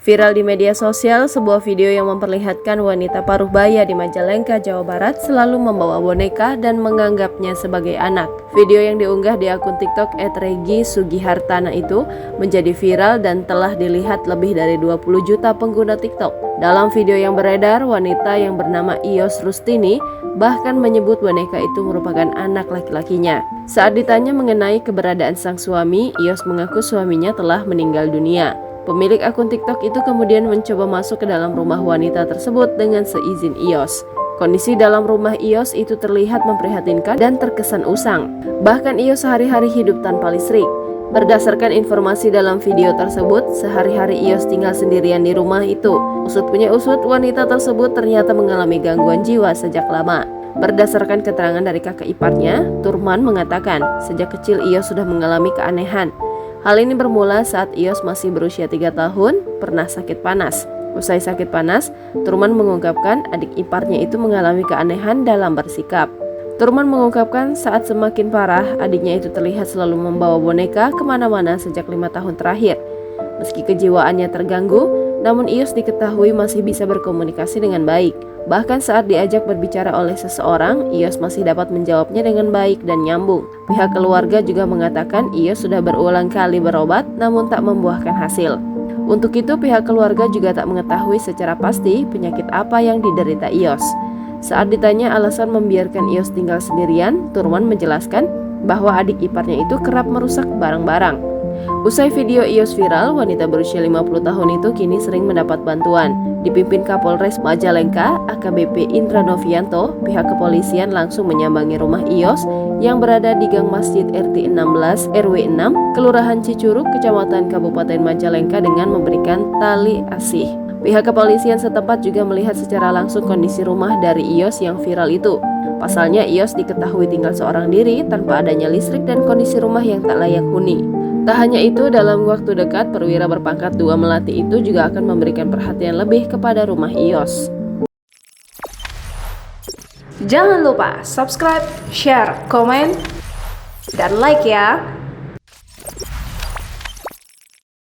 Viral di media sosial, sebuah video yang memperlihatkan wanita paruh baya di Majalengka, Jawa Barat selalu membawa boneka dan menganggapnya sebagai anak. Video yang diunggah di akun TikTok @regi_sugihartana itu menjadi viral dan telah dilihat lebih dari 20 juta pengguna TikTok. Dalam video yang beredar, wanita yang bernama Ios Rustini bahkan menyebut boneka itu merupakan anak laki-lakinya. Saat ditanya mengenai keberadaan sang suami, Ios mengaku suaminya telah meninggal dunia. Pemilik akun TikTok itu kemudian mencoba masuk ke dalam rumah wanita tersebut dengan seizin Ios. Kondisi dalam rumah Ios itu terlihat memprihatinkan dan terkesan usang. Bahkan Ios sehari-hari hidup tanpa listrik. Berdasarkan informasi dalam video tersebut, sehari-hari Ios tinggal sendirian di rumah itu. Usut punya usut, wanita tersebut ternyata mengalami gangguan jiwa sejak lama. Berdasarkan keterangan dari kakak iparnya, Turman mengatakan sejak kecil Ios sudah mengalami keanehan. Hal ini bermula saat Ios masih berusia 3 tahun, pernah sakit panas. Usai sakit panas, Turman mengungkapkan adik iparnya itu mengalami keanehan dalam bersikap. Turman mengungkapkan saat semakin parah, adiknya itu terlihat selalu membawa boneka kemana-mana sejak 5 tahun terakhir. Meski kejiwaannya terganggu, namun Ios diketahui masih bisa berkomunikasi dengan baik. Bahkan saat diajak berbicara oleh seseorang, Ios masih dapat menjawabnya dengan baik dan nyambung. Pihak keluarga juga mengatakan Ios sudah berulang kali berobat namun tak membuahkan hasil. Untuk itu pihak keluarga juga tak mengetahui secara pasti penyakit apa yang diderita Ios. Saat ditanya alasan membiarkan Ios tinggal sendirian, Turman menjelaskan bahwa adik iparnya itu kerap merusak barang-barang. Usai video Ios viral, wanita berusia 50 tahun itu kini sering mendapat bantuan. Dipimpin Kapolres Majalengka, AKBP Indra Novianto, pihak kepolisian langsung menyambangi rumah Ios yang berada di Gang Masjid RT 16 RW 6, Kelurahan Cicurug, Kecamatan Kabupaten Majalengka dengan memberikan tali asih. Pihak kepolisian setempat juga melihat secara langsung kondisi rumah dari Ios yang viral itu. Pasalnya Ios diketahui tinggal seorang diri tanpa adanya listrik dan kondisi rumah yang tak layak huni. Tak hanya itu, dalam waktu dekat perwira berpangkat 2 melati itu juga akan memberikan perhatian lebih kepada rumah Ios. Jangan lupa subscribe, share, komen, dan like ya.